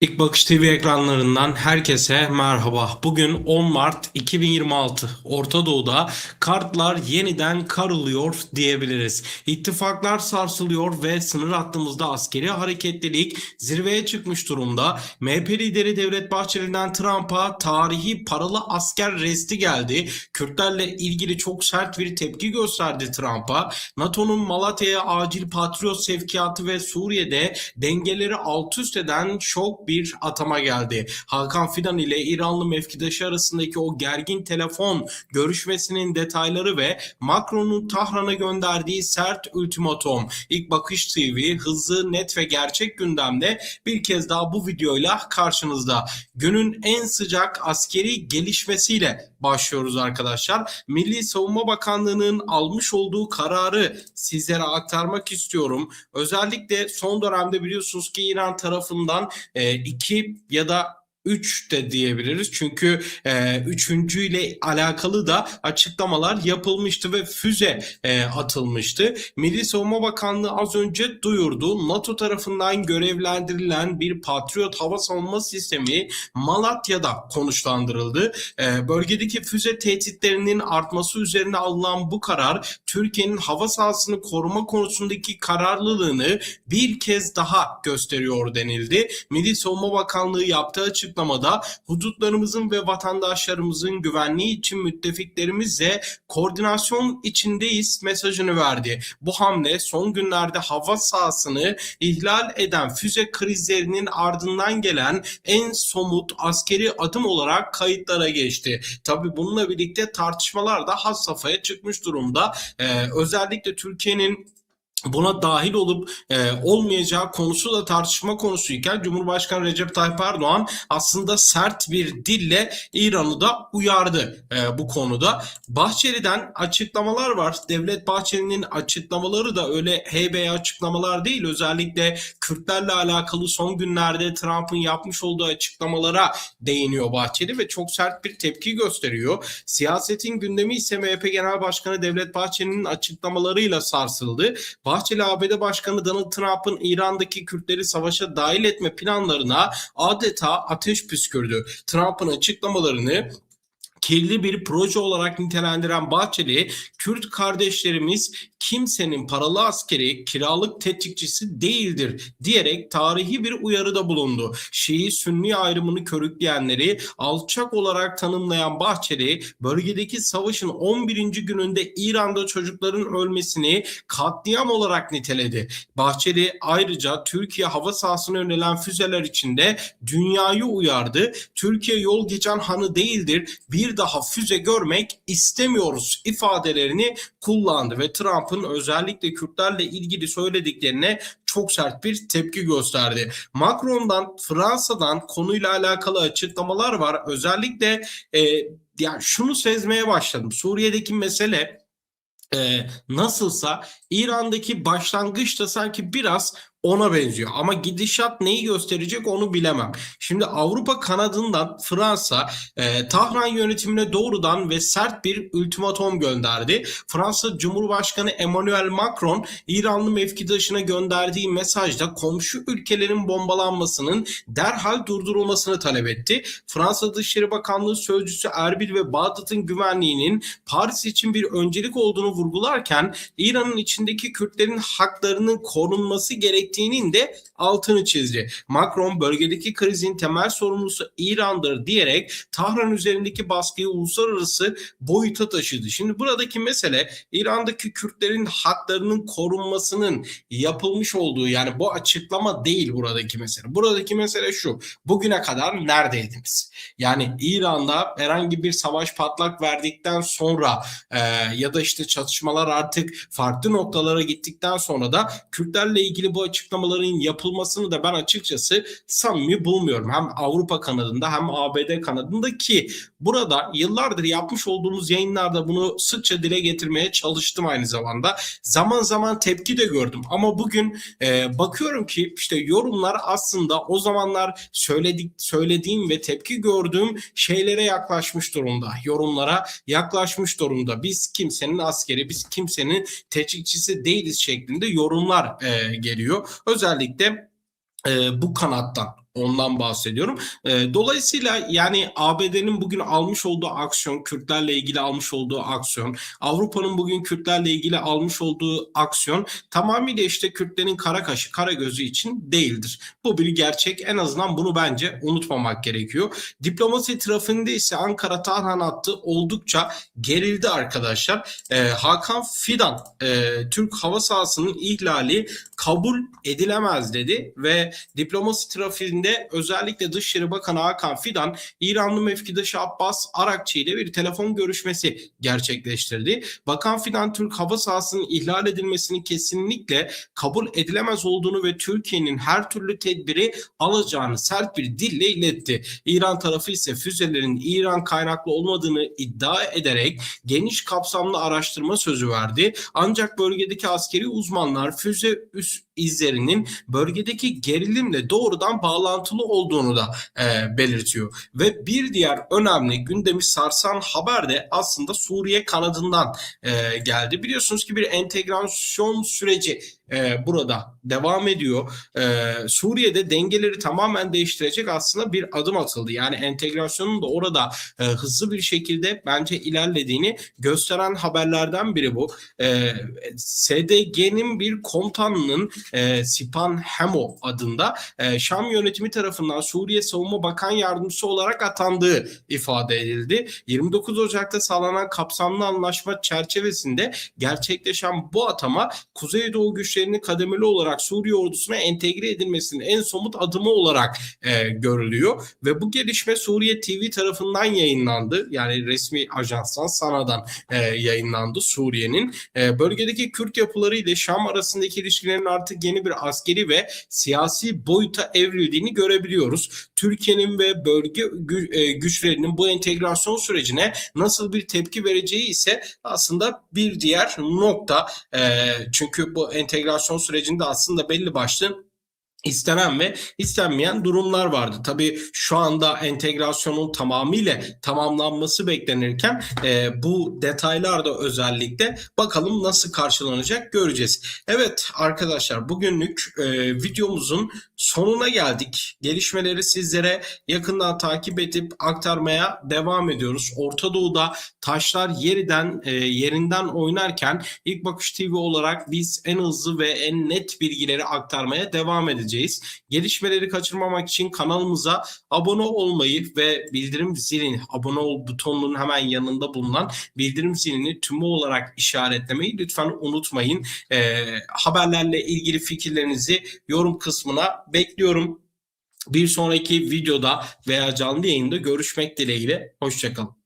İlk Bakış TV ekranlarından herkese merhaba. Bugün 10 Mart 2026. Orta Doğu'da kartlar yeniden karılıyor diyebiliriz. İttifaklar sarsılıyor ve sınır hattımızda askeri hareketlilik zirveye çıkmış durumda. MHP lideri Devlet Bahçeli'den Trump'a tarihi paralı asker resti geldi. Kürtlerle ilgili çok sert bir tepki gösterdi Trump'a. NATO'nun Malatya'ya acil Patriot sevkiyatı ve Suriye'de dengeleri alt üst eden şok bir atama geldi. Hakan Fidan ile İranlı mevkidaşı arasındaki o gergin telefon görüşmesinin detayları ve Macron'un Tahran'a gönderdiği sert ultimatum. İlk Bakış TV hızlı, net ve gerçek gündemde bir kez daha bu videoyla karşınızda. Günün en sıcak askeri gelişmesiyle başlıyoruz arkadaşlar. Milli Savunma Bakanlığı'nın almış olduğu kararı sizlere aktarmak istiyorum. Özellikle son dönemde biliyorsunuz ki İran tarafından 2 ya da 3 de diyebiliriz. Çünkü üçüncüyle alakalı da açıklamalar yapılmıştı ve füze atılmıştı. Milli Savunma Bakanlığı az önce duyurdu. NATO tarafından görevlendirilen bir Patriot hava savunma sistemi Malatya'da konuşlandırıldı. Bölgedeki füze tehditlerinin artması üzerine alınan bu karar Türkiye'nin hava sahasını koruma konusundaki kararlılığını bir kez daha gösteriyor denildi. Milli Savunma Bakanlığı yaptığı açıklamada hudutlarımızın ve vatandaşlarımızın güvenliği için müttefiklerimizle koordinasyon içindeyiz mesajını verdi. Bu hamle son günlerde hava sahasını ihlal eden füze krizlerinin ardından gelen en somut askeri adım olarak kayıtlara geçti. Tabii bununla birlikte tartışmalar da had safhaya çıkmış durumda. Özellikle Türkiye'nin buna dahil olup olmayacağı konusu da tartışma konusuyken Cumhurbaşkanı Recep Tayyip Erdoğan aslında sert bir dille İran'ı da uyardı bu konuda. Bahçeli'den açıklamalar var. Devlet Bahçeli'nin açıklamaları da öyle heybeye açıklamalar değil. Özellikle Kürtlerle alakalı son günlerde Trump'ın yapmış olduğu açıklamalara değiniyor Bahçeli ve çok sert bir tepki gösteriyor. Siyasetin gündemi ise MHP Genel Başkanı Devlet Bahçeli'nin açıklamalarıyla sarsıldı. Bahçeli ABD Başkanı Donald Trump'ın İran'daki Kürtleri savaşa dahil etme planlarına adeta ateş püskürdü. Trump'ın açıklamalarını kirli bir proje olarak nitelendiren Bahçeli, Kürt kardeşlerimiz kimsenin paralı askeri, kiralık tetikçisi değildir diyerek tarihi bir uyarıda bulundu. Şii-Sünni ayrımını körükleyenleri alçak olarak tanımlayan Bahçeli, bölgedeki savaşın 11. gününde İran'da çocukların ölmesini katliam olarak niteledi. Bahçeli ayrıca Türkiye hava sahasına yönelen füzeler içinde dünyayı uyardı. Türkiye yol geçen hanı değildir, bir daha füze görmek istemiyoruz ifadelerini kullandı ve Trump'ın özellikle Kürtlerle ilgili söylediklerine çok sert bir tepki gösterdi. Macron'dan, Fransa'dan konuyla alakalı açıklamalar var. Özellikle yani şunu sezmeye başladım. Suriye'deki mesele nasılsa İran'daki başlangıç da sanki biraz ona benziyor. Ama gidişat neyi gösterecek onu bilemem. Şimdi Avrupa kanadından Fransa Tahran yönetimine doğrudan ve sert bir ultimatom gönderdi. Fransa Cumhurbaşkanı Emmanuel Macron İranlı mevkidaşına gönderdiği mesajda komşu ülkelerin bombalanmasının derhal durdurulmasını talep etti. Fransa Dışişleri Bakanlığı Sözcüsü Erbil ve Bağdat'ın güvenliğinin Paris için bir öncelik olduğunu vurgularken İran'ın içindeki Kürtlerin haklarının korunması gerektiğinin de altını çizdi. Macron bölgedeki krizin temel sorumlusu İran'dır diyerek Tahran üzerindeki baskıyı uluslararası boyuta taşıdı. Şimdi buradaki mesele İran'daki Kürtlerin haklarının korunmasının yapılmış olduğu, yani bu açıklama değil buradaki mesele. Buradaki mesele şu: bugüne kadar neredeydiniz? Yani İran'da herhangi bir savaş patlak verdikten sonra ya da işte çatışmalar artık farklı noktalara gittikten sonra da Kürtlerle ilgili bu açıklamaların yapılmasını da ben açıkçası samimi bulmuyorum. Hem Avrupa kanadında hem ABD kanadında ki burada yıllardır yapmış olduğumuz yayınlarda bunu sıkça dile getirmeye çalıştım aynı zamanda. Zaman zaman tepki de gördüm ama bugün bakıyorum ki işte yorumlar aslında o zamanlar söylediğim ve tepki gördüğüm şeylere yaklaşmış durumda. Yorumlara yaklaşmış durumda. Biz kimsenin askeri, biz kimsenin tetikçisi değiliz şeklinde yorumlar geliyor. Özellikle bu kanattan. Ondan bahsediyorum. Dolayısıyla yani ABD'nin bugün almış olduğu aksiyon, Kürtlerle ilgili almış olduğu aksiyon, Avrupa'nın bugün Kürtlerle ilgili almış olduğu aksiyon tamamıyla işte Kürtlerin kara kaşı, kara gözü için değildir. Bu bir gerçek. En azından bunu bence unutmamak gerekiyor. Diplomasi trafiğinde ise Ankara Tarhan hattı oldukça gerildi arkadaşlar. Hakan Fidan, Türk hava sahasının ihlali kabul edilemez dedi ve diplomasi trafiğinde özellikle Dışişleri Bakanı Hakan Fidan, İranlı mevkidaşı Abbas Arakçı ile bir telefon görüşmesi gerçekleştirdi. Bakan Fidan, Türk hava sahasının ihlal edilmesini kesinlikle kabul edilemez olduğunu ve Türkiye'nin her türlü tedbiri alacağını sert bir dille iletti. İran tarafı ise füzelerin İran kaynaklı olmadığını iddia ederek geniş kapsamlı araştırma sözü verdi. Ancak bölgedeki askeri uzmanlar füze izlerinin bölgedeki gerilimle doğrudan bağlantılı olduğunu da belirtiyor. Ve bir diğer önemli gündemi sarsan haber de aslında Suriye kanadından geldi. Biliyorsunuz ki bir entegrasyon süreci burada devam ediyor. Suriye'de dengeleri tamamen değiştirecek aslında bir adım atıldı. Yani entegrasyonun da orada hızlı bir şekilde bence ilerlediğini gösteren haberlerden biri bu. SDG'nin bir komutanının Sipan Hemo adında Şam yönetimi tarafından Suriye Savunma Bakan Yardımcısı olarak atandığı ifade edildi. 29 Ocak'ta sağlanan kapsamlı anlaşma çerçevesinde gerçekleşen bu atama Kuzeydoğu güçlerinin kademeli olarak Suriye ordusuna entegre edilmesinin en somut adımı olarak görülüyor ve bu gelişme Suriye TV tarafından yayınlandı. Yani resmi ajanstan Sana'dan yayınlandı Suriye'nin. Bölgedeki Kürt yapıları ile Şam arasındaki ilişkilerin artık yeni bir askeri ve siyasi boyuta evrildiğini görebiliyoruz. Türkiye'nin ve bölge güçlerinin bu entegrasyon sürecine nasıl bir tepki vereceği ise aslında bir diğer nokta. Çünkü bu entegrasyon sürecinde aslında belli başlı istenen ve istenmeyen durumlar vardı. Tabii şu anda entegrasyonun tamamıyla tamamlanması beklenirken bu detaylarda özellikle bakalım nasıl karşılanacak göreceğiz. Evet arkadaşlar, bugünlük videomuzun sonuna geldik. Gelişmeleri sizlere yakından takip edip aktarmaya devam ediyoruz. Orta Doğu'da taşlar yerinden oynarken İlk Bakış TV olarak biz en hızlı ve en net bilgileri aktarmaya devam edeceğiz. Gelişmeleri kaçırmamak için kanalımıza abone olmayı ve bildirim zilini, abone ol butonunun hemen yanında bulunan bildirim zilini tümü olarak işaretlemeyi lütfen unutmayın. Haberlerle ilgili fikirlerinizi yorum kısmına bekliyorum. Bir sonraki videoda veya canlı yayında görüşmek dileğiyle. Hoşça kalın.